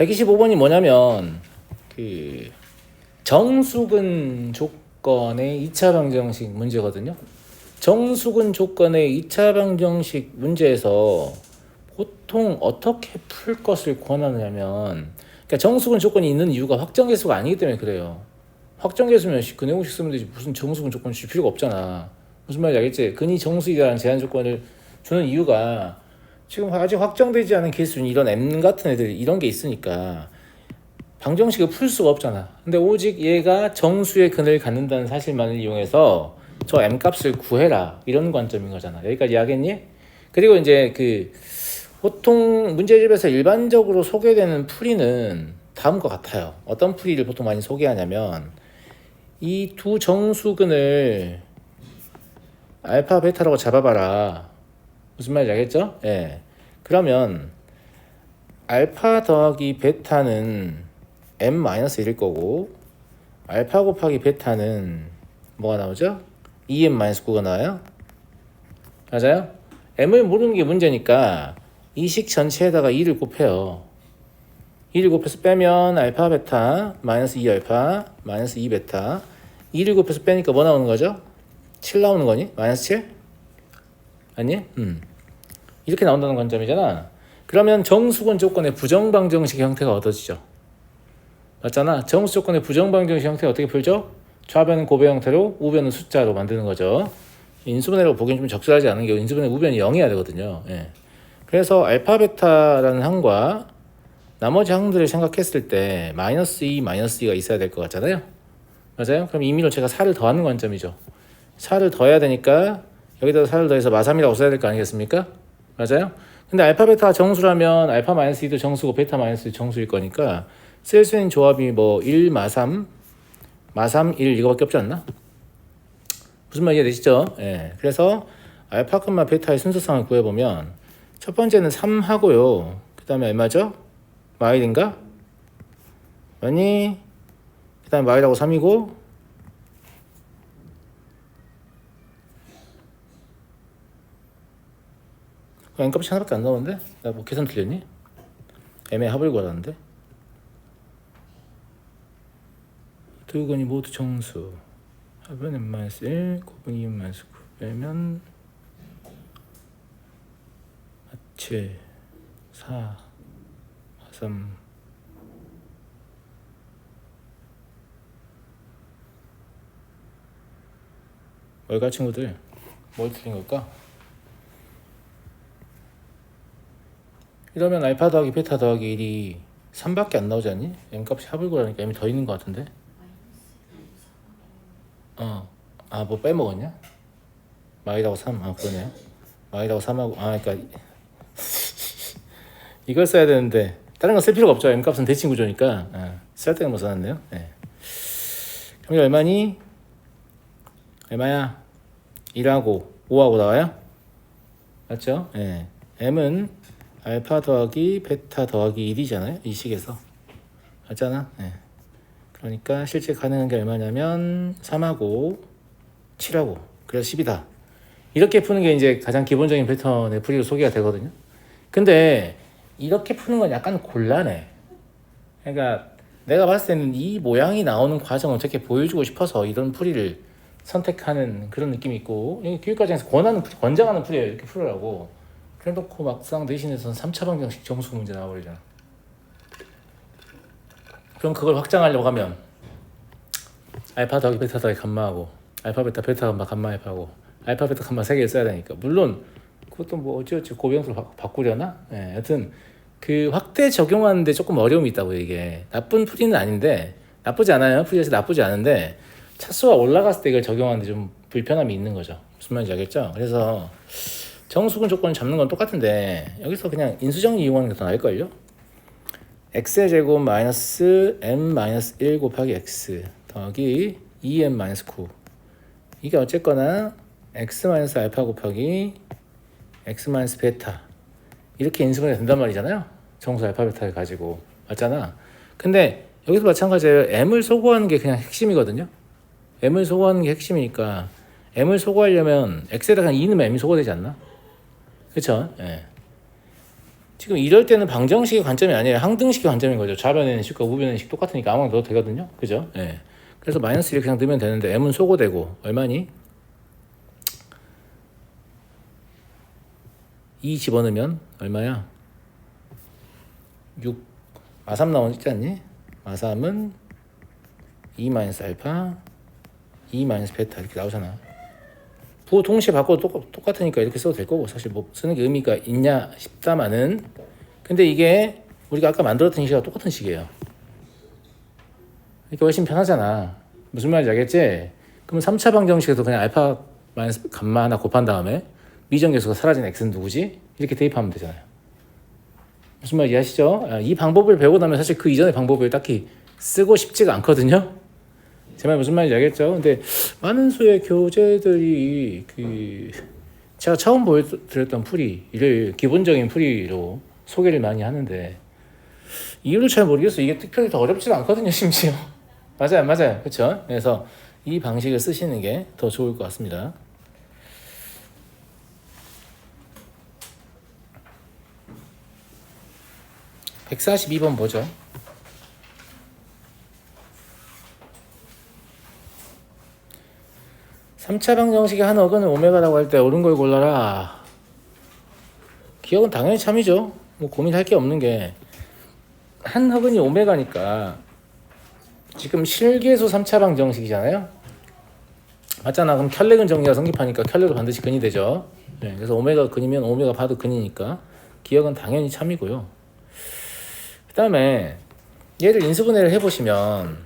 125번이 뭐냐면 그 정수근 조건의 2차 방정식 문제거든요. 정수근 조건의 2차 방정식 문제에서 보통 어떻게 풀 것을 권하냐면, 그러니까 정수근 조건이 있는 이유가 확정계수가 아니기 때문에 그래요. 확정계수면 그 내용식 쓰면 되지, 무슨 정수근 조건 줄 필요가 없잖아. 무슨 말인지 알겠지? 근이 정수이라는 제한 조건을 주는 이유가 지금 아직 확정되지 않은 개수는 이런 m 같은 애들 이런 게 있으니까 방정식을 풀 수가 없잖아. 근데 오직 얘가 정수의 근을 갖는다는 사실만을 이용해서 저 m 값을 구해라, 이런 관점인 거잖아. 여기까지 이해하겠니? 그리고 이제 그 보통 문제집에서 일반적으로 소개되는 풀이는 다음과 같아요. 어떤 풀이를 보통 많이 소개하냐면, 이 두 정수근을 알파 베타라고 잡아봐라. 무슨 말인지 알겠죠? 예. 그러면 알파 더하기 베타는 m-1일 거고, 알파 곱하기 베타는 뭐가 나오죠? 2m-9가 나와요. 맞아요? m을 모르는 게 문제니까 이 식 전체에다가 2를 곱해요. 2를 곱해서 빼면 알파 베타 마이너스 2알파 마이너스 2베타, 2를 곱해서 빼니까 뭐 나오는 거죠? 7 나오는 거니? 마이너스 7? 아니? 이렇게 나온다는 관점이잖아. 그러면 정수근 조건의 부정방정식 형태가 얻어지죠. 맞잖아. 정수 조건의 부정방정식 형태 어떻게 풀죠? 좌변은 곱의 형태로, 우변은 숫자로 만드는 거죠. 인수분해라고 보기엔 좀 적절하지 않은 게 인수분해 우변이 0이어야 되거든요. 예. 그래서 알파 베타라는 항과 나머지 항들을 생각했을 때 마이너스 2, 마이너스 2가 있어야 될 것 같잖아요. 맞아요? 그럼 임의로 제가 4를 더하는 관점이죠. 4를 더해야 되니까 여기다 4를 더해서 마3이라고 써야 될 거 아니겠습니까? 맞아요? 근데 알파 베타가 정수라면 알파 마이너스 2도 정수고 베타 마이너스 2도 정수일 거니까 쓸 수 있는 조합이 뭐 1, 마3, 마3, 1 이거밖에 없지 않나? 무슨 말 이해되시죠? 예. 그래서 알파, 베타의 순서상을 구해보면 첫 번째는 3 하고요. 그 다음에 얼마죠? 마일인가? 아니, 그 다음에 마일하고 3이고, n값이 하나밖에 안 나오는데? 나 뭐 계산 틀렸니? m의 합을 구하라는데? 두 근이 모두 정수. 합은 m-1, 곱은 2m-9 빼면 7, 4, 3. 뭘까 친구들? 뭘 틀린 걸까? 이러면 알파 더하기 베타 더하기 1이 3밖에 안 나오지 않니? m값이 합을 구하니까 m이 더 있는 것 같은데? 뭐 빼먹었냐? 마이라고 3, 그러네요. 마이라고 3하고, 그러니까 이걸 써야 되는데 다른 건 쓸 필요가 없죠. m값은 대칭 구조니까. 쓸데없는 거 써놨네요. 네. 그럼 이게 얼마니? 얼마야? 1하고 5하고 나와요? 맞죠? 네. m은 알파 더하기 베타 더하기 1이잖아요. 이 식에서. 맞잖아? 네. 그러니까 실제 가능한 게 얼마냐면 3하고 7하고, 그래서 10이다. 이렇게 푸는 게 이제 가장 기본적인 패턴의 풀이로 소개가 되거든요. 근데 이렇게 푸는 건 약간 곤란해. 그러니까 내가 봤을 때는 이 모양이 나오는 과정을 어떻게 보여주고 싶어서 이런 풀이를 선택하는 그런 느낌이 있고, 교육과정에서 권장하는 풀이에요. 이렇게 풀으라고. 그래 놓고 막상 대신해서는 3차 방정식 정수 문제 나와버리잖아. 그럼 그걸 확장하려고 하면 알파 더하기 베타 더하기 감마하고, 알파 베타 베타 감마 감마 알파하고, 알파 베타 감마 3개를 써야 되니까, 물론 그것도 뭐 어찌어찌 고병수로 바꾸려나? 예, 여튼 그 확대 적용하는데 조금 어려움이 있다고. 이게 나쁜 풀이는 아닌데, 나쁘지 않아요. 풀이 자체 나쁘지 않은데 차수가 올라갔을 때 이걸 적용하는데 좀 불편함이 있는 거죠. 무슨 말인지 알겠죠? 그래서 정수근 조건을 잡는 건 똑같은데 여기서 그냥 인수정리 이용하는 게 더 나을걸요? x의 제곱 마이너스 m-1 곱하기 x 더하기 2m-9, 이게 어쨌거나 x-알파 곱하기 x-베타 이렇게 인수분해 된단 말이잖아요. 정수 알파 베타를 가지고. 맞잖아. 근데 여기서 마찬가지예요. m을 소거하는 게 그냥 핵심이거든요. m을 소거하는 게 핵심이니까 m을 소거하려면 x에다가 2 넣으면 m이 소거되지 않나? 그쵸? 예. 지금 이럴 때는 방정식의 관점이 아니라 항등식의 관점인 거죠. 좌변에는 식과 우변에는 식 똑같으니까 아무나 넣어도 되거든요. 그죠? 예. 그래서 마이너스 1 그냥 넣으면 되는데 m은 소거되고 얼마니? 2 집어넣으면 얼마야? 6 마삼 나오지 않니? 마삼은 2 마이너스 알파 2 마이너스 베타 이렇게 나오잖아. 부호 동시에 바꿔도 똑같으니까 이렇게 써도 될 거고 사실 뭐 쓰는 게 의미가 있냐 싶다마는 근데 이게 우리가 아까 만들었던 식과 똑같은 식이에요. 이렇게 훨씬 편하잖아. 무슨 말인지 알겠지? 그럼 3차 방정식에서 그냥 알파 마이너스 감마 하나 곱한 다음에 미정계수가 사라진 x는 누구지? 이렇게 대입하면 되잖아요. 무슨 말인지 아시죠? 이 방법을 배우고 나면 사실 그 이전의 방법을 딱히 쓰고 싶지가 않거든요. 제 말 무슨 말인지 알겠죠? 근데 많은 수의 교재들이 제가 처음 보여드렸던 풀이를 기본적인 풀이로 소개를 많이 하는데 이유를 잘 모르겠어요. 이게 특별히 더 어렵지가 않거든요, 심지어. 맞아요. 그렇죠? 그래서 이 방식을 쓰시는 게 더 좋을 것 같습니다. (142번) 보죠. 3차 방정식의 한 어근을 오메가라고 할 때 옳은 걸 골라라. 기억은 당연히 참이죠. 뭐 고민할 게 없는 게 한 허근이 오메가니까 지금 실계수 3차 방정식이잖아요. 맞잖아. 그럼 켤레근 정리가 성립하니까 켤레도 반드시 근이 되죠. 네, 그래서 오메가 근이면 오메가 바도 근이니까 기억은 당연히 참이고요. 그 다음에 얘를 인수분해를 해보시면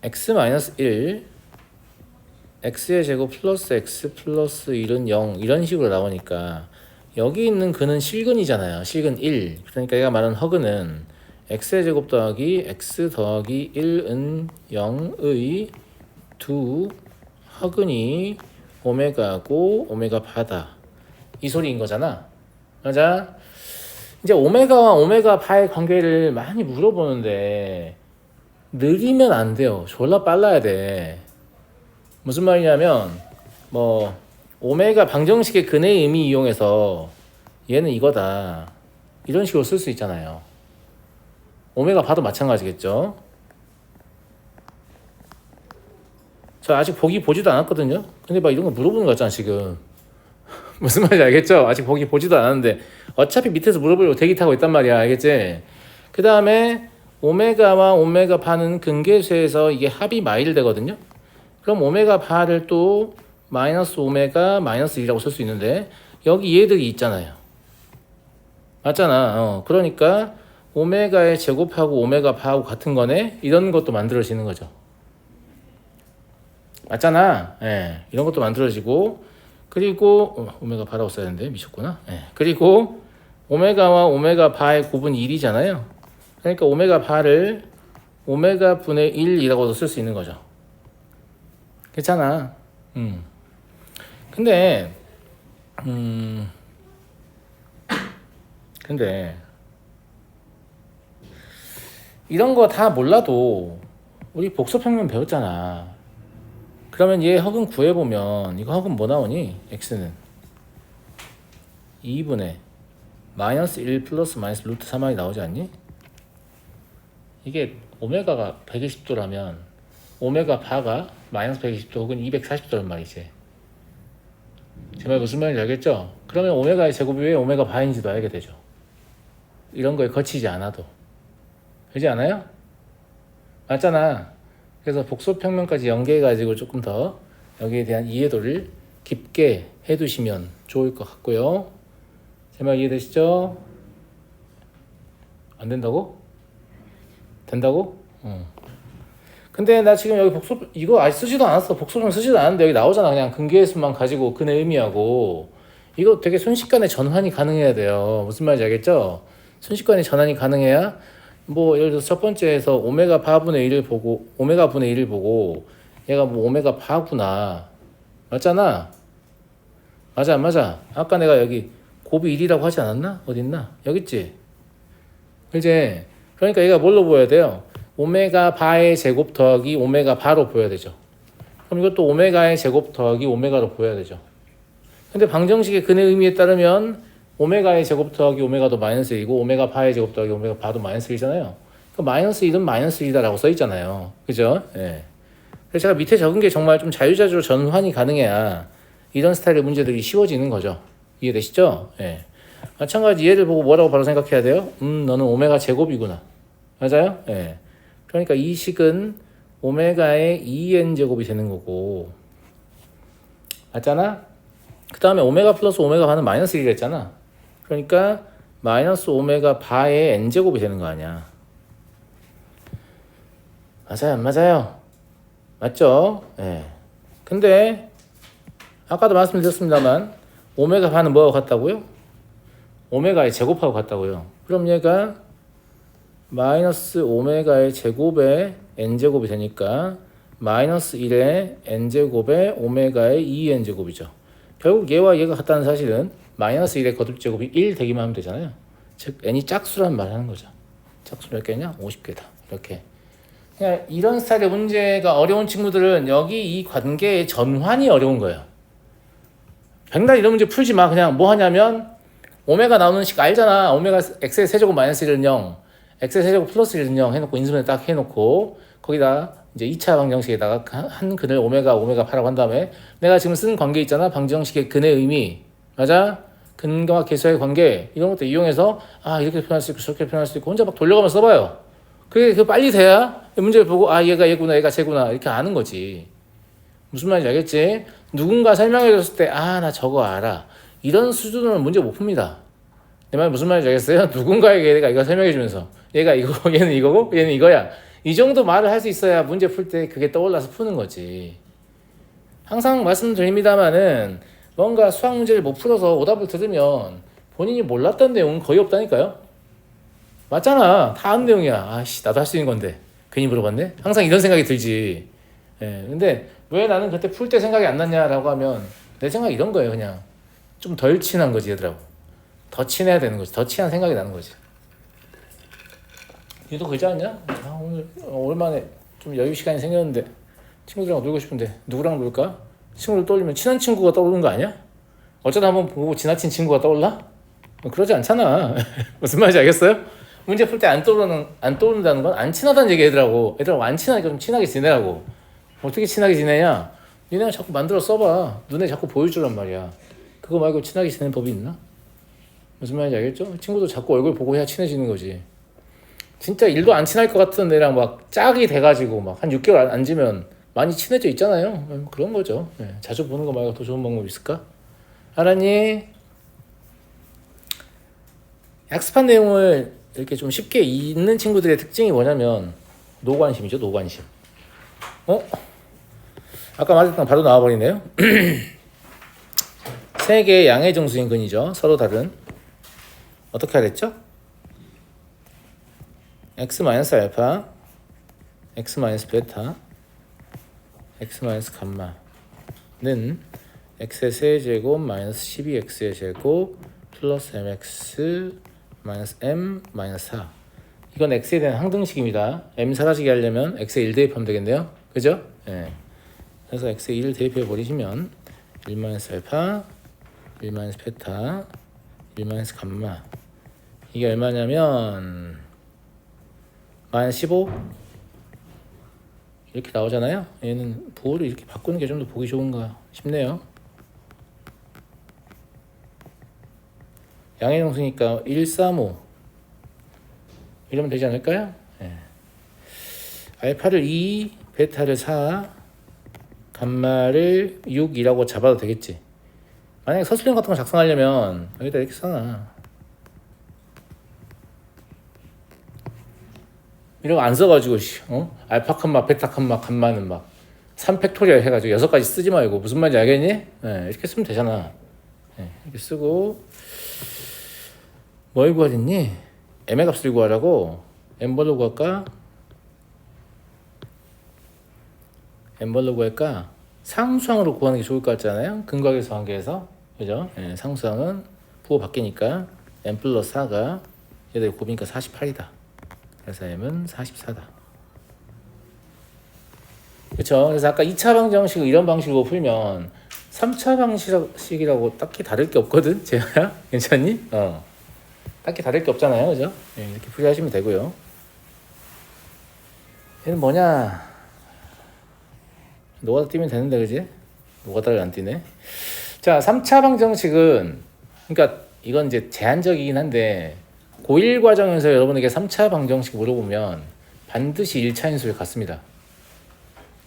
x-1 x의 제곱 플러스 x 플러스 1은 0 이런 식으로 나오니까 여기 있는 근은 실근이잖아요. 실근 1. 그러니까 얘가 말하는 허근은 x의 제곱 더하기 x 더하기 1은 0의 두 허근이 오메가고 오메가 바다. 이 소리인 거잖아. 맞아? 이제 오메가와 오메가 바의 관계를 많이 물어보는데 느리면 안 돼요. 졸라 빨라야 돼. 무슨 말이냐면 뭐 오메가 방정식의 근의 의미 이용해서 얘는 이거다 이런 식으로 쓸 수 있잖아요. 오메가 바도 마찬가지겠죠. 저 아직 보지도 않았거든요. 근데 막 이런 거 물어보는 거 같잖아 지금. 무슨 말인지 알겠죠? 아직 보지도 않았는데 어차피 밑에서 물어보려고 대기 타고 있단 말이야. 알겠지? 그 다음에 오메가와 오메가 바는 근계수에서 이게 합이 마일 되거든요. 그럼 오메가 바를 또 마이너스 오메가 마이너스 1이라고 쓸 수 있는데 여기 얘들이 있잖아요. 맞잖아. 그러니까 오메가의 제곱하고 오메가 바하고 같은 거네. 이런 것도 만들어지는 거죠. 맞잖아. 예, 이런 것도 만들어지고 그리고 오메가 바라고 써야 되는데 미쳤구나. 예, 그리고 오메가와 오메가 바의 곱은 1이잖아요. 그러니까 오메가 바를 오메가 분의 1이라고도 쓸 수 있는 거죠. 괜찮아. 근데 이런 거 다 몰라도 우리 복소평면 배웠잖아. 그러면 얘 허근 구해보면 이거 허근 뭐 나오니? x는 2분의 마이너스 1 플러스 마이너스 루트 3i 나오지 않니? 이게 오메가가 120도라면 오메가 바가 마이너스 120도 혹은 240도란 말이지. 제 말 무슨 말인지 알겠죠? 그러면 오메가의 제곱이 왜 오메가 바인지도 알게 되죠. 이런 거에 거치지 않아도. 그렇지 않아요? 맞잖아. 그래서 복소평면까지 연계해가지고 조금 더 여기에 대한 이해도를 깊게 해두시면 좋을 것 같고요. 제 말 이해되시죠? 안 된다고? 된다고? 근데 나 지금 여기 이거 아직 쓰지도 않았어. 복소평 쓰지도 않았는데 여기 나오잖아. 그냥 근계의 수만 가지고 근의 의미하고 이거 되게 순식간에 전환이 가능해야 돼요. 무슨 말인지 알겠죠? 순식간에 전환이 가능해야 뭐 예를 들어서 첫 번째에서 오메가 바분의 1을 보고 오메가 분의 1을 보고 얘가 뭐 오메가 바구나. 맞잖아. 맞아. 아까 내가 여기 곱이 1이라고 하지 않았나? 어딨나? 여기 있지? 그치? 그러니까 얘가 뭘로 보여야 돼요? 오메가 바의 제곱 더하기 오메가 바로 보여야 되죠. 그럼 이것도 오메가의 제곱 더하기 오메가로 보여야 되죠. 근데 방정식의 근의 의미에 따르면 오메가의 제곱 더하기 오메가도 마이너스 1이고 오메가 바의 제곱 더하기 오메가 바도 마이너스 1이잖아요. 그 마이너스 1은 마이너스 1이다라고 써 있잖아요. 그죠? 예. 그래서 제가 밑에 적은 게 정말 좀 자유자재로 전환이 가능해야 이런 스타일의 문제들이 쉬워지는 거죠. 이해되시죠? 예. 마찬가지 얘를 보고 뭐라고 바로 생각해야 돼요? 너는 오메가 제곱이구나. 맞아요? 예. 그러니까 이 식은 오메가의 2n 제곱이 되는 거고. 맞잖아? 그 다음에 오메가 플러스 오메가 바는 마이너스 1이 했잖아. 그러니까 마이너스 오메가 바의 n 제곱이 되는 거 아니야. 맞아요? 안 맞아요? 맞죠? 예. 근데 아까도 말씀드렸습니다만 오메가 바는 뭐하고 같다고요? 오메가의 제곱하고 같다고요. 그럼 얘가 마이너스 오메가의 제곱에 n제곱이 되니까 마이너스 1의 n제곱에 오메가의 2n제곱이죠. 결국 얘와 얘가 같다는 사실은 마이너스 1의 거듭제곱이 1 되기만 하면 되잖아요. 즉 n이 짝수란 말을 하는 거죠. 짝수 몇 개냐? 50개다. 이렇게. 그냥 이런 스타일의 문제가 어려운 친구들은 여기 이 관계의 전환이 어려운 거예요. 백날 이런 문제 풀지 마. 그냥 뭐 하냐면 오메가 나오는 식 알잖아. 오메가 x의 세제곱 마이너스 1은 0, x의 세제곱 플러스 1은 0 해놓고 인수분해 딱 해놓고 거기다 이제 2차 방정식에다가 한 근을 오메가 8라고 한 다음에 내가 지금 쓴 관계 있잖아. 방정식의 근의 의미. 맞아? 근과 계수의 관계 이런 것도 이용해서 이렇게 표현할 수 있고 저렇게 표현할 수 있고 혼자 막 돌려가면서 써봐요. 그게 빨리 돼야 문제를 보고 얘가 얘구나 얘가 쟤구나 이렇게 아는 거지. 무슨 말인지 알겠지? 누군가 설명해 줬을 때 나 저거 알아. 이런 수준으로는 문제 못 풉니다. 내 말 무슨 말인지 알겠어요? 누군가에게 내가 이거 설명해 주면서 얘가 이거고 얘는 이거고 얘는 이거야. 이 정도 말을 할 수 있어야 문제 풀 때 그게 떠올라서 푸는 거지. 항상 말씀드립니다마는 뭔가 수학 문제를 못 풀어서 오답을 들으면 본인이 몰랐던 내용은 거의 없다니까요. 맞잖아. 다 아는 내용이야. 나도 할 수 있는 건데 괜히 물어봤네. 항상 이런 생각이 들지. 근데 왜 나는 그때 풀 때 생각이 안 났냐라고 하면 내 생각이 이런 거예요. 그냥 좀 덜 친한 거지 얘들하고. 더 친해야 되는 거지. 더 친한 생각이 나는 거지. 얘도 그러지 않냐? 오늘 오랜만에 좀 여유 시간이 생겼는데 친구들이랑 놀고 싶은데 누구랑 놀까? 친구를 떠올리면 친한 친구가 떠오르는 거 아니야? 어쩌다 한번 보고 지나친 친구가 떠올라? 그러지 않잖아. 무슨 말인지 알겠어요? 문제 풀 때 안 떠오른다는 건 안 친하다는 얘기 애들하고 안 친하니까 좀 친하게 지내라고. 어떻게 친하게 지내냐? 니네가 자꾸 만들어 써봐. 눈에 자꾸 보여주란 말이야. 그거 말고 친하게 지내는 법이 있나? 무슨 말인지 알겠죠? 친구도 자꾸 얼굴 보고 해야 친해지는 거지. 진짜 일도 안 친할 것 같은 애랑 막 짝이 돼가지고 막 한 6개월 안 지면 많이 친해져 있잖아요. 그런 거죠. 자주 보는 거 말고 더 좋은 방법 있을까? 알았니? 학습한 내용을 이렇게 좀 쉽게 읽는 친구들의 특징이 뭐냐면 노관심이죠. 노관심. 아까 말했던 바로 나와버리네요. 세 개의 양의 정수인 근이죠. 서로 다른. 어떻게 하랬죠? x-알파, x-베타, x-감마는 x의 세제곱 마이너스 12x의 제곱 플러스 mx 마이너스 m 마이너스 4. 이건 x에 대한 항등식입니다. m 사라지게 하려면 x에 1 대입하면 되겠네요. 그죠? 그래서 x에 1을 대입해 버리시면 1-알파, 1-베타, 1-감마. 이게 얼마냐면 마이너스 15 이렇게 나오잖아요. 얘는 부호를 이렇게 바꾸는 게 좀 더 보기 좋은가 싶네요. 양의 정수니까 135 이러면 되지 않을까요? 알파를 2, 베타를 4, 감마를 6이라고 잡아도 되겠지. 만약에 서술형 같은 거 작성하려면 여기다 이렇게 써놔. 이런 거 안 써가지고 알파 칸마, 베타 칸마, 감마는 막 3팩토리얼 해가지고 6가지 쓰지 말고 무슨 말인지 알겠니? 이렇게 쓰면 되잖아. 이렇게 쓰고 뭘 구하랬니? m의 값을 구하라고. m벌로 구할까? m벌로 구할까? 상수항으로 구하는 게 좋을 것 같잖아요. 근각에서 관계에서. 그죠? 상수항은 부호 바뀌니까 m 플러스 4가 얘들 곱이니까 48이다. 그래서 m은 44다. 그렇죠? 그래서 아까 2차 방정식을 이런 방식으로 풀면 3차 방식이라고 딱히 다를 게 없거든, 재현아? 괜찮니? 딱히 다를 게 없잖아요, 그죠? 네, 이렇게 풀이하시면 되고요. 얘는 뭐냐? 노가다 뛰면 되는데, 그지? 노가다를 안 뛰네. 자, 3차 방정식은, 그러니까 이건 이제 제한적이긴 한데, 고1 과정에서 여러분에게 3차 방정식 물어보면 반드시 1차 인수를 갖습니다.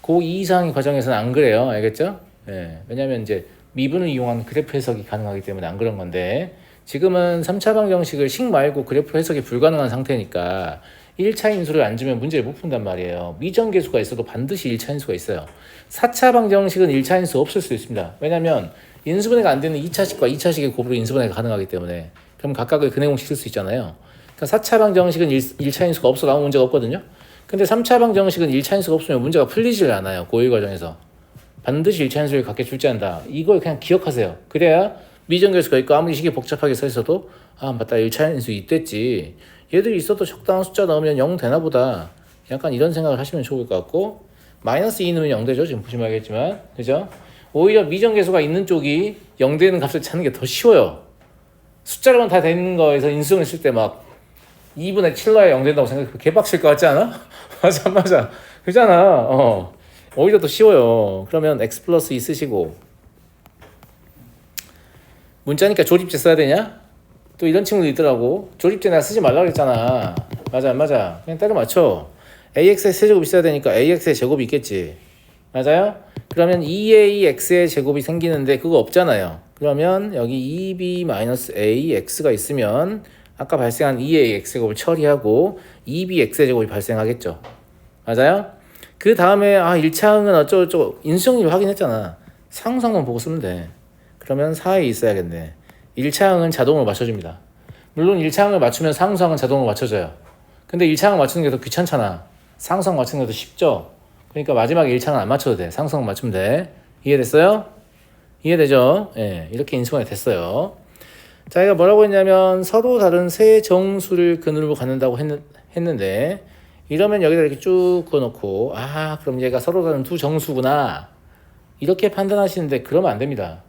고2 이상의 과정에서는 안 그래요. 알겠죠? 예. 왜냐면 이제 미분을 이용한 그래프 해석이 가능하기 때문에 안 그런 건데, 지금은 3차 방정식을 식 말고 그래프 해석이 불가능한 상태니까 1차 인수를 안 주면 문제를 못 푼단 말이에요. 미정계수가 있어도 반드시 1차 인수가 있어요. 4차 방정식은 1차 인수 없을 수 있습니다. 왜냐면 인수분해가 안 되는 2차식과 2차식의 곱으로 인수분해가 가능하기 때문에. 그럼 각각의 근해공식 쓸 수 있잖아요. 그러니까 4차 방정식은 1차 인수가 없어도 아무 문제가 없거든요. 근데 3차 방정식은 1차 인수가 없으면 문제가 풀리질 않아요. 고1 과정에서. 반드시 1차 인수를 갖게 출제한다. 이걸 그냥 기억하세요. 그래야 미정계수가 있고 아무리 식이 복잡하게 써 있어도 아 맞다 1차 인수 이때지. 얘들이 있어도 적당한 숫자 넣으면 0 되나 보다. 약간 이런 생각을 하시면 좋을 것 같고 마이너스 2 넣으면 0 되죠. 지금 보시면 알겠지만. 그죠? 오히려 미정계수가 있는 쪽이 0 되는 값을 찾는 게 더 쉬워요. 숫자로만 다 되는 거에서 인수분해 쓸 때 막 2분의 7러야 0 된다고 생각해. 개빡칠 것 같지 않아? 맞아. 그잖아. 오히려 더 쉬워요. 그러면 x 플러스 2 쓰시고 문자니까 조립제 써야 되냐? 또 이런 친구도 있더라고. 조립제 내가 쓰지 말라고 했잖아. 맞아 안 맞아? 그냥 때려 맞춰. ax의 세제곱이 있어야 되니까 ax의 제곱이 있겠지. 맞아요? 그러면 2ax의 제곱이 생기는데 그거 없잖아요. 그러면 여기 2b-ax가 있으면 아까 발생한 2ax 제곱을 처리하고 2bx의 제곱이 발생하겠죠. 맞아요? 그 다음에 1차항은 어쩌고저쩌고 인수정리를 확인했잖아. 상수항만 보고 쓰면 돼. 그러면 4에 있어야겠네. 1차항은 자동으로 맞춰줍니다. 물론 1차항을 맞추면 상수항은 자동으로 맞춰져요. 근데 1차항 맞추는 게 더 귀찮잖아. 상수항 맞추는 게 더 쉽죠? 그러니까 마지막에 1차항은 안 맞춰도 돼. 상수항 맞추면 돼. 이해됐어요? 이해되죠? 예, 이렇게 인수분해 됐어요. 자, 얘가 뭐라고 했냐면 서로 다른 세 정수를 근으로 갖는다고 했는데 이러면 여기다 이렇게 쭉 그어놓고 그럼 얘가 서로 다른 두 정수구나 이렇게 판단하시는데 그러면 안 됩니다.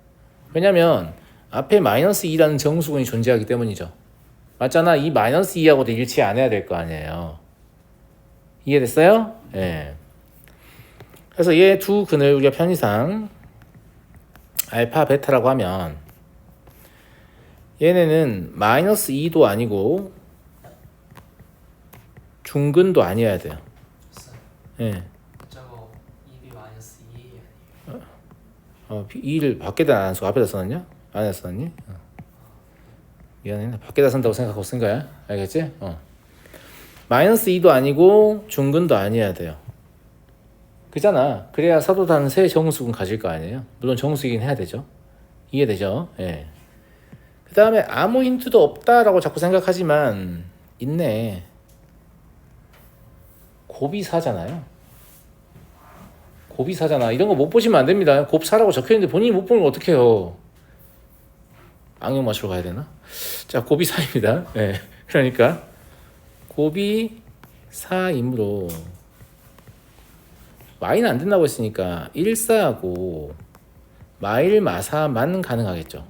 왜냐면 앞에 마이너스 2라는 정수근이 존재하기 때문이죠. 맞잖아. 이 마이너스 2하고도 일치 안 해야 될 거 아니에요. 이해됐어요? 예. 그래서 얘 두 근을 우리가 편의상 알파 베타라고 하면 얘네는 마이너스 2도 아니고 중근도 아니어야 돼요. 예. 저거 2b 마이너스 2 아니에요? 2를 밖에다 안 쓰고 앞에다 써놨냐? 안에다 써놨니? 미안해. 밖에다 쓴다고 생각하고 쓴 거야. 알겠지? 마이너스 2도 아니고 중근도 아니어야 돼요. 그잖아. 그래야 서로 다른 세 정수근 가질 거 아니에요. 물론 정수이긴 해야 되죠. 이해되죠? 예. 그 다음에 아무 힌트도 없다라고 자꾸 생각하지만 있네. 곱이 4잖아요. 곱이 4잖아. 이런 거 못 보시면 안 됩니다. 곱 4라고 적혀있는데 본인이 못 보면 어떡해요. 악령 맞추러 가야 되나? 자, 곱이 4입니다. 예. 그러니까 곱이 4이므로 y는 안 된다고 했으니까 1, 4하고 마일 마사만 가능하겠죠.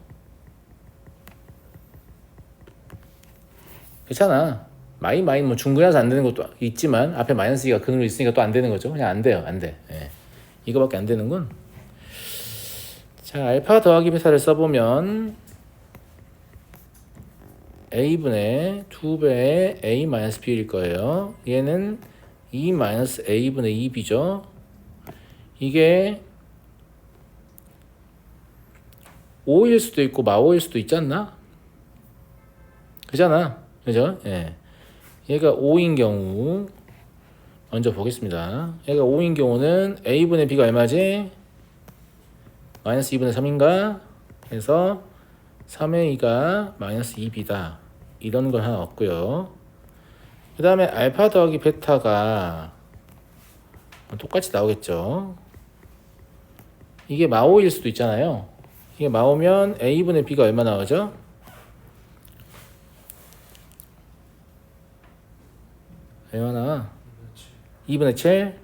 괜찮아. 마이 뭐 중근해서 안 되는 것도 있지만 앞에 마이너스 2가 근으로 있으니까 또 안 되는 거죠. 그냥 안 돼요. 안 돼. 예. 이거밖에 안 되는군. 자, 알파 더하기 베타를 써보면 a분의 2배의 a 마이너스 b일 거예요. 얘는 2 마이너스 a분의 2b죠. 이게 5일 수도 있고 마5일 수도 있지 않나? 그잖아. 그죠? 예. 얘가 5인 경우 먼저 보겠습니다. 얘가 5인 경우는 a분의 b가 얼마지? 마이너스 2분의 3인가? 해서 3의 2가 마이너스 2b다. 이런 걸 하나 얻고요. 그 다음에 알파 더하기 베타가 똑같이 나오겠죠. 이게 마5일 수도 있잖아요. 이게 마5면 a분의 b가 얼마 나오죠? 얼마 나와? 2분의 7?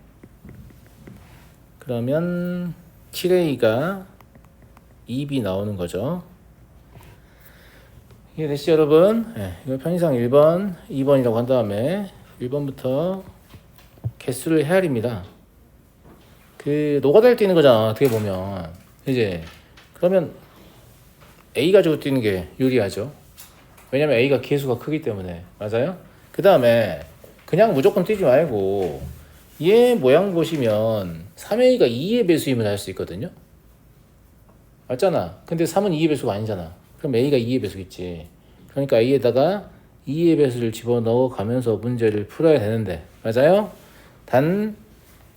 그러면 7의 2가 2b 나오는 거죠. 이해되시죠 여러분? 네, 이거 편의상 1번, 2번이라고 한 다음에 1번부터 개수를 헤아립니다. 그 노가다를 뛰는 거잖아 어떻게 보면. 이제 그러면 A 가지고 뛰는 게 유리하죠. 왜냐면 A가 개수가 크기 때문에. 맞아요? 그 다음에 그냥 무조건 뛰지 말고 얘 모양 보시면 3A가 2의 배수임을 알 수 있거든요. 맞잖아. 근데 3은 2의 배수가 아니잖아. 그럼 A가 2의 배수겠지. 그러니까 A에다가 2의 배수를 집어넣어 가면서 문제를 풀어야 되는데. 맞아요? 단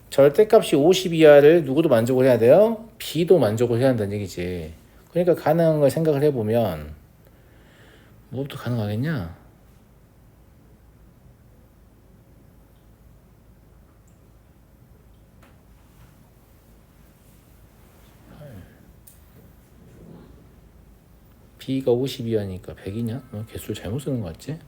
절대값이 50 이하를 누구도 만족을 해야 돼요? B도 만족을 해야 한다는 얘기지. 그러니까 가능한 걸 생각을 해보면 뭐부터 가능하겠냐? B가 50 이하니까 100이냐? 개수를 잘못 쓰는 것 같지?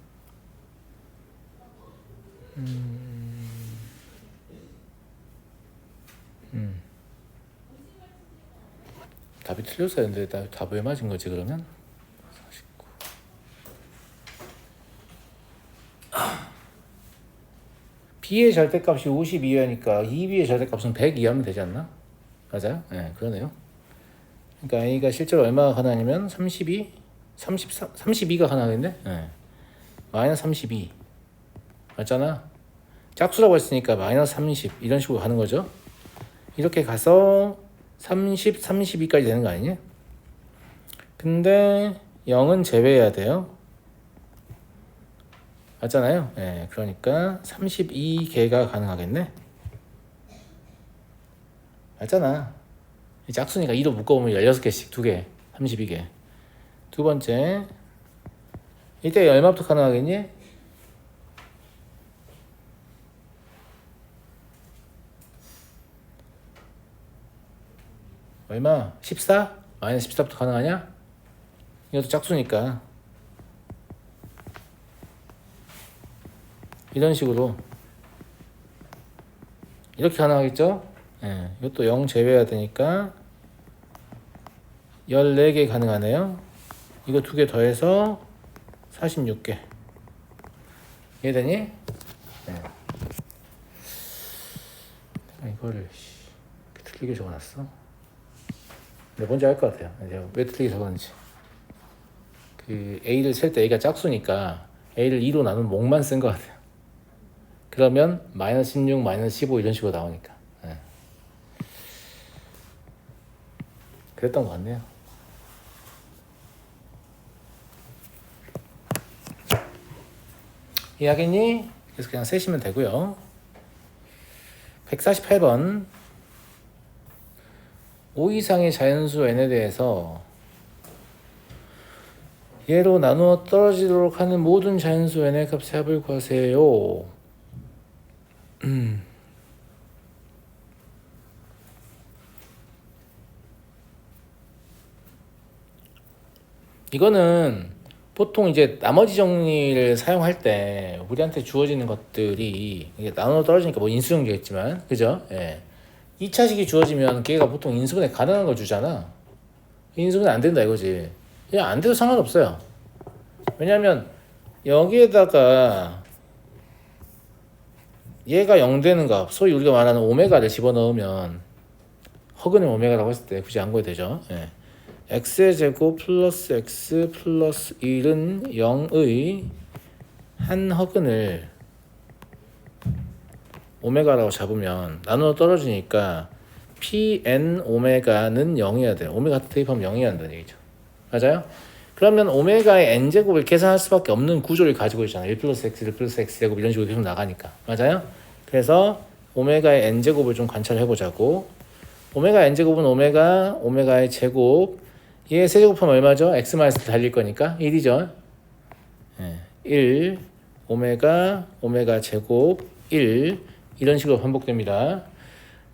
답이 틀렸어야 했는데 답 왜 맞은 거지 그러면? 49. B의 절대값이 50 이하니까 2B의 절대값은 100 이하면 되지 않나? 맞아요? 네, 그러네요. 그러니까 A가 실제로 얼마가 가능하냐면 32, 33, 32가 가능하겠네? 네. 마이너스 32 맞잖아? 짝수라고 했으니까 마이너스 30 이런 식으로 가는 거죠. 이렇게 가서 30, 32까지 되는 거 아니냐? 근데 0은 제외해야 돼요. 맞잖아요? 네, 그러니까 32개가 가능하겠네? 맞잖아. 짝수니까 2도 묶어보면 16개씩 2개 32개. 두 번째 이때 얼마부터 가능하겠니? 얼마? 14? 마이너스 14부터 가능하냐? 이것도 짝수니까 이런 식으로 이렇게 가능하겠죠? 예, 이것도 0 제외해야 되니까 14개 가능하네요. 이거 2개 더해서 46개. 이해되니? 네. 이거를 틀리게 적어놨어. 근데 뭔지 알 것 같아요. 내가 왜 틀리게 적었는지. 그 A를 셀 때 A가 짝수니까 A를 2로 나눈 목만 쓴 것 같아요. 그러면 마이너스 16, 마이너스 15 이런 식으로 나오니까. 네. 그랬던 것 같네요. 이해하겠니? 그래서 그냥 세시면 되고요. 148번 5 이상의 자연수 n에 대해서 얘로 나누어 떨어지도록 하는 모든 자연수 n의 값의 합을 구하세요. 이거는 보통 이제 나머지 정리를 사용할 때 우리한테 주어지는 것들이 이게 나눠 떨어지니까 뭐 인수정리겠지만 그죠? 예. 2차식이 주어지면 걔가 보통 인수분해 가능한 걸 주잖아. 인수분해 안 된다 이거지. 그냥 안 돼도 상관없어요. 왜냐면 여기에다가 얘가 0 되는 값, 소위 우리가 말하는 오메가를 집어넣으면 허근의 오메가라고 했을 때 굳이 안 구해도 되죠. 예. x의 제곱 플러스 x 플러스 1은 0의 한 허근을 오메가라고 잡으면 나누어 떨어지니까 pn 오메가는 0이어야 돼요. 오메가 대입하면 0이어야 한다는 얘기죠. 맞아요? 그러면 오메가의 n제곱을 계산할 수밖에 없는 구조를 가지고 있잖아요. 1 플러스 x, 1 플러스 x제곱 이런 식으로 계속 나가니까. 맞아요? 그래서 오메가의 n제곱을 좀 관찰해보자고. 오메가 n제곱은 오메가의 제곱, 얘 세제곱하면 얼마죠? x-를 달릴 거니까 1이죠. 1 오메가 제곱 1 이런 식으로 반복됩니다.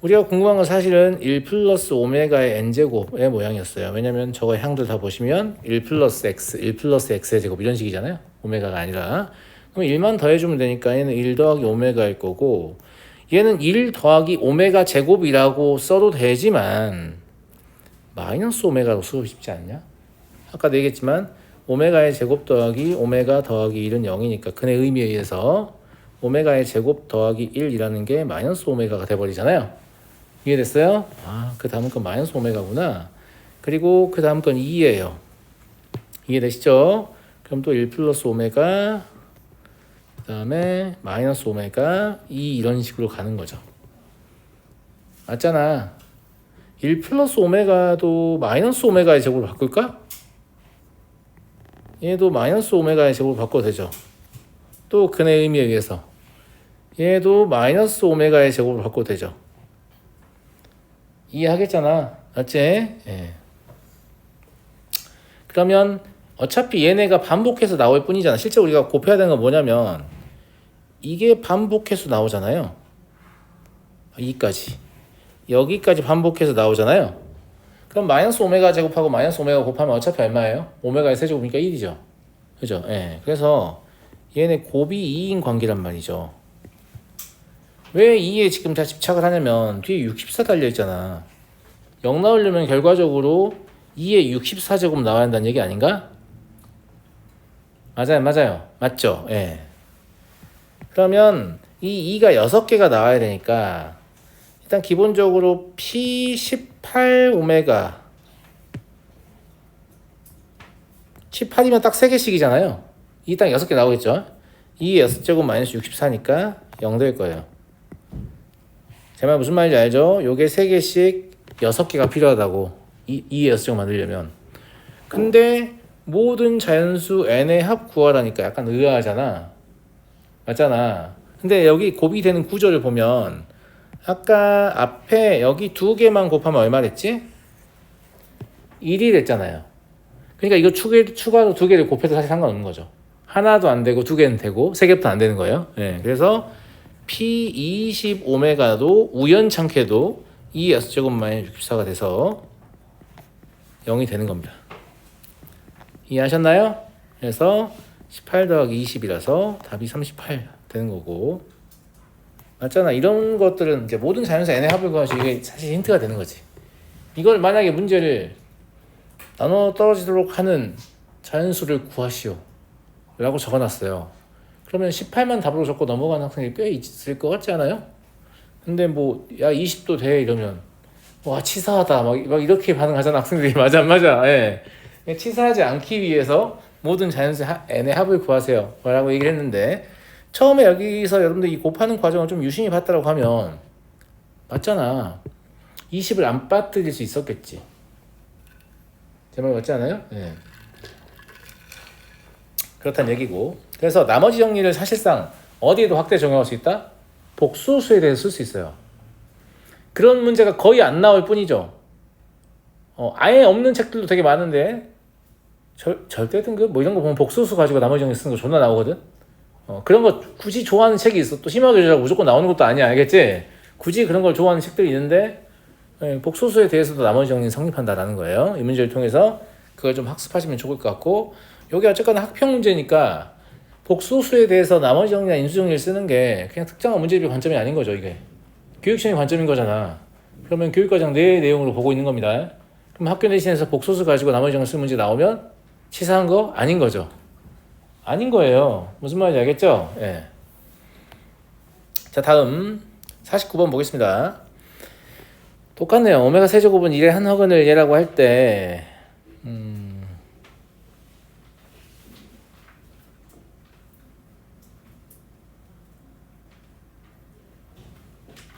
우리가 궁금한 건 사실은 1 플러스 오메가의 n제곱의 모양이었어요. 왜냐면 저거 향들 다 보시면 1 플러스 x의 제곱 이런 식이잖아요. 오메가가 아니라. 그럼 1만 더해주면 되니까 얘는 1 더하기 오메가일 거고, 얘는 1 더하기 오메가 제곱이라고 써도 되지만 마이너스 오메가로 쓰고 싶지 않냐? 아까도 얘기했지만 오메가의 제곱 더하기 오메가 더하기 1은 0이니까 근의 의미에 의해서 오메가의 제곱 더하기 1이라는 게 마이너스 오메가가 돼버리잖아요. 이해됐어요? 아, 그 다음 건 마이너스 오메가구나. 그리고 그 다음 건 2예요. 이해되시죠? 그럼 또 1 플러스 오메가 그 다음에 마이너스 오메가 2 이런 식으로 가는 거죠. 맞잖아. 1 플러스 오메가도 마이너스 오메가의 제곱으로 바꿀까? 얘도 마이너스 오메가의 제곱으로 바꿔도 되죠. 또 근의 의미에 의해서 얘도 마이너스 오메가의 제곱으로 바꿔도 되죠. 이해하겠잖아. 맞지? 예. 그러면 어차피 얘네가 반복해서 나올 뿐이잖아. 실제 우리가 곱해야 되는 건 뭐냐면 이게 반복해서 나오잖아요. 2까지. 여기까지 반복해서 나오잖아요. 그럼 마이너스 오메가 제곱하고 마이너스 오메가 곱하면 어차피 얼마예요? 오메가의 세제곱이니까 1이죠. 그죠? 예. 그래서 얘네 곱이 2인 관계란 말이죠. 왜 2에 지금 다 집착을 하냐면 뒤에 64 달려있잖아. 0 나오려면 결과적으로 2에 64제곱 나와야 한다는 얘기 아닌가? 맞아요, 맞아요. 맞죠? 예. 그러면 이 2가 6개가 나와야 되니까 일단 기본적으로 P18 오메가 18이면 딱 3개씩이잖아요. 이 딱 6개 나오겠죠? 2의 6제곱 마이너스 64니까 0 될 거예요. 제 말 무슨 말인지 알죠? 요게 3개씩 6개가 필요하다고 2의 6제곱 만들려면. 근데 모든 자연수 n의 합 구하라니까 약간 의아하잖아. 맞잖아. 근데 여기 곱이 되는 구조를 보면 아까 앞에 여기 2개만 곱하면 얼마 됐지? 1이 됐잖아요. 그러니까 이거 추가로 2개를 곱해도 사실 상관없는 거죠. 하나도 안 되고 2개는 되고 3개부터 안 되는 거예요. 네, 그래서 P20 오메가도 우연찮게도 2 S제곱 마이너스 64가 돼서 0이 되는 겁니다. 이해하셨나요? 그래서 18 더하기 20이라서 답이 38 되는 거고. 맞잖아. 이런 것들은 이제 모든 자연수 n의 합을 구하시 이게 사실 힌트가 되는 거지. 이걸 만약에 문제를 나눠 떨어지도록 하는 자연수를 구하시오 라고 적어놨어요. 그러면 18만 답으로 적고 넘어가는 학생이 꽤 있을 것 같지 않아요? 근데 뭐 야 20도 돼 이러면 와 치사하다 막 이렇게 반응하잖아 학생들이. 맞아 안 맞아. 예. 치사하지 않기 위해서 모든 자연수 n의 합을 구하세요 라고 얘기를 했는데 처음에 여기서 여러분들 이 곱하는 과정을 좀 유심히 봤다고 하면 맞잖아. 20을 안 빠뜨릴 수 있었겠지. 제 말 맞지 않아요? 예. 그렇다는 얘기고. 그래서 나머지 정리를 사실상 어디에도 확대 적용할 수 있다? 복수수에 대해서 쓸 수 있어요. 그런 문제가 거의 안 나올 뿐이죠. 아예 없는 책들도 되게 많은데 절대 등급 뭐 이런 거 보면 복수수 가지고 나머지 정리 쓰는 거 존나 나오거든. 그런 거 굳이 좋아하는 책이 있어. 또 심하게 조작 무조건 나오는 것도 아니야. 알겠지? 굳이 그런 걸 좋아하는 책들이 있는데 복수수에 대해서도 나머지 정리는 성립한다라는 거예요. 이 문제를 통해서 그걸 좀 학습하시면 좋을 것 같고, 여기 어쨌거나 학평 문제니까 복수수에 대해서 나머지 정리나 인수정리를 쓰는 게 그냥 특정한 문제집의 관점이 아닌 거죠. 이게 교육청의 관점인 거잖아. 그러면 교육과정 내 내용으로 보고 있는 겁니다. 그럼 학교 내신에서 복수수 가지고 나머지 정리 쓰는 문제 나오면 치사한 거 아닌 거죠. 아닌 거예요. 무슨 말인지 알겠죠? 예. 자, 다음 49번 보겠습니다. 똑같네요. 오메가 세제곱은 1의 한 허근을 얘라고 할 때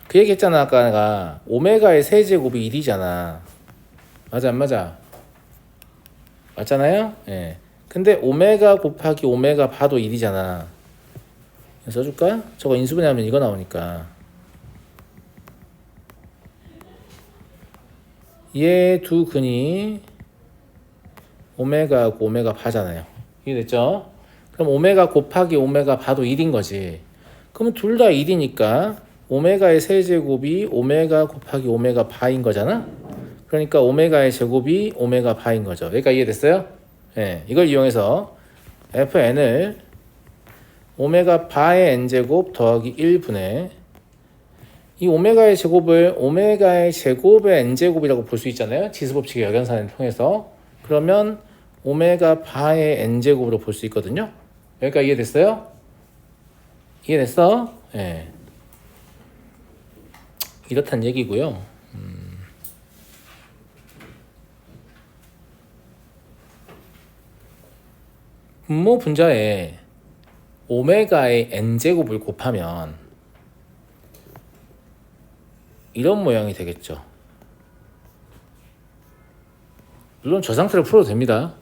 그 얘기 했잖아. 아까 내가 오메가의 세제곱이 1이잖아. 맞아 안 맞아? 맞잖아요? 예. 근데 오메가 곱하기 오메가 바도 1이잖아. 써줄까? 저거 인수분해하면 이거 나오니까. 얘 두 근이 오메가하고 오메가 바잖아요. 이해됐죠? 그럼 오메가 곱하기 오메가 바도 1인 거지. 그러면 둘 다 1이니까 오메가의 세제곱이 오메가 곱하기 오메가 바인 거잖아? 그러니까 오메가의 제곱이 오메가 바인 거죠. 여기까지 이해됐어요? 네, 이걸 이용해서 fn을 오메가 바의 n제곱 더하기 1분의 이 오메가의 제곱을 오메가의 제곱의 n제곱이라고 볼 수 있잖아요. 지수법칙의 역연산을 통해서. 그러면 오메가 바의 n제곱으로 볼 수 있거든요. 여기까지 이해됐어요? 이해됐어? 예. 이렇단 얘기고요. 분모 분자에 오메가의 n제곱을 곱하면 이런 모양이 되겠죠. 물론 저 상태로 풀어도 됩니다.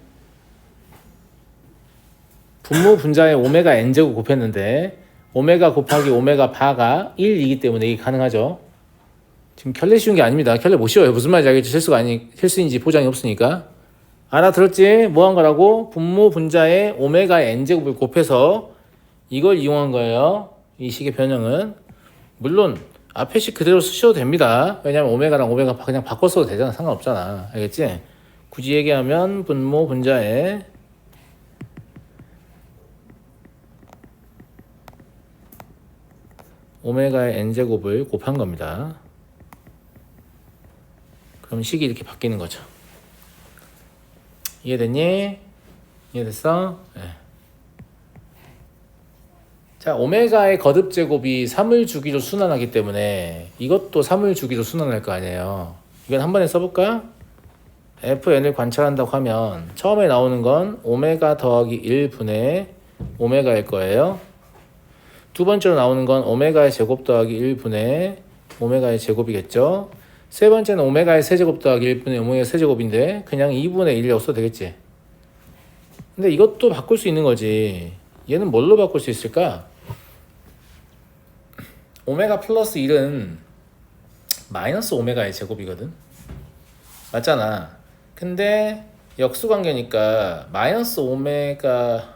분모 분자에 오메가 n제곱 곱했는데 오메가 곱하기 오메가 바가 1이기 때문에 이게 가능하죠. 지금 켤레 씌운 게 아닙니다. 켤레 못 씌워요. 무슨 말인지 알겠죠? 실수인지 보장이 없으니까. 알아들었지? 뭐 한 거라고? 분모 분자에 오메가 n제곱을 곱해서 이걸 이용한 거예요. 이 식의 변형은. 물론 앞에 식 그대로 쓰셔도 됩니다. 왜냐면 오메가랑 오메가 그냥 바꿔 써도 되잖아. 상관없잖아. 알겠지? 굳이 얘기하면 분모 분자에 오메가의 n제곱을 곱한 겁니다. 그럼 식이 이렇게 바뀌는 거죠. 이해됐니? 이해됐어? 네. 자, 오메가의 거듭 제곱이 3을 주기로 순환하기 때문에 이것도 3을 주기로 순환할 거 아니에요. 이건 한 번에 써볼까? fn을 관찰한다고 하면 처음에 나오는 건 오메가 더하기 1분의 오메가일 거예요. 두 번째로 나오는 건 오메가의 제곱 더하기 1분의 오메가의 제곱이겠죠. 세 번째는 오메가의 세제곱 더하기 1분의 오메가의 세제곱인데 그냥 2분의 1이라고 써도 되겠지. 근데 이것도 바꿀 수 있는 거지. 얘는 뭘로 바꿀 수 있을까? 오메가 플러스 1은 마이너스 오메가의 제곱이거든. 맞잖아. 근데 역수관계니까 마이너스 오메가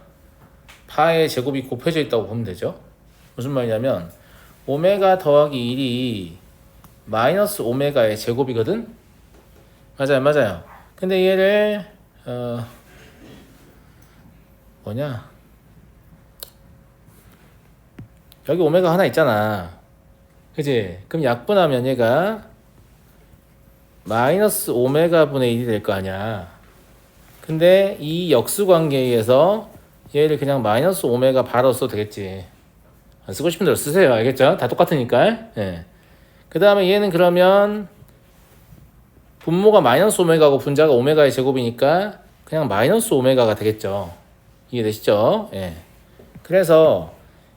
바의 제곱이 곱해져 있다고 보면 되죠. 무슨 말이냐면 오메가 더하기 1이 마이너스 오메가의 제곱이거든. 맞아요. 근데 얘를 뭐냐, 여기 오메가 하나 있잖아. 그치? 그럼 약분하면 얘가 마이너스 오메가 분의 1이 될 거 아니야. 근데 이 역수관계에 의해서 얘를 그냥 마이너스 오메가 바로 써도 되겠지. 안 쓰고 싶은 대로 쓰세요. 알겠죠? 다 똑같으니까. 예. 그 다음에 얘는 그러면 분모가 마이너스 오메가고 분자가 오메가의 제곱이니까 그냥 마이너스 오메가가 되겠죠. 이해되시죠? 예. 그래서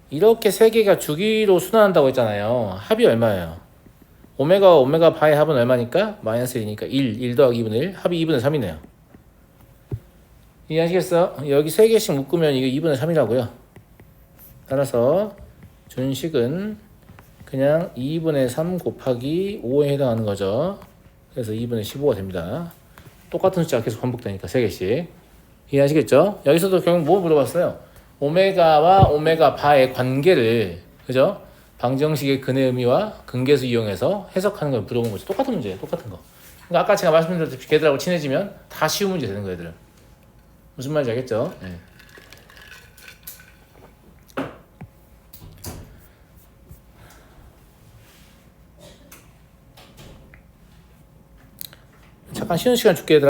이렇게 세 개가 주기로 순환한다고 했잖아요. 합이 얼마예요? 오메가와 오메가 바의 합은 얼마니까? 마이너스 1이니까 1 더하기 2분의 1, 합이 2분의 3이네요. 이해하시겠어? 여기 세 개씩 묶으면 이게 2분의 3이라고요. 따라서 준식은 그냥 2분의 3 곱하기 5에 해당하는 거죠. 그래서 2분의 15가 됩니다. 똑같은 숫자가 계속 반복되니까 3개씩. 이해하시겠죠? 여기서도 결국 뭐 물어봤어요? 오메가와 오메가 바의 관계를, 그죠? 방정식의 근의 의미와 근계수 이용해서 해석하는 걸 물어본 거죠. 똑같은 문제예요. 똑같은 거. 그러니까 아까 제가 말씀드렸듯이 걔들하고 친해지면 다 쉬운 문제 되는 거예요, 얘들은. 무슨 말인지 알겠죠? 네. 잠깐 쉬는 시간 줄게, 얘들아.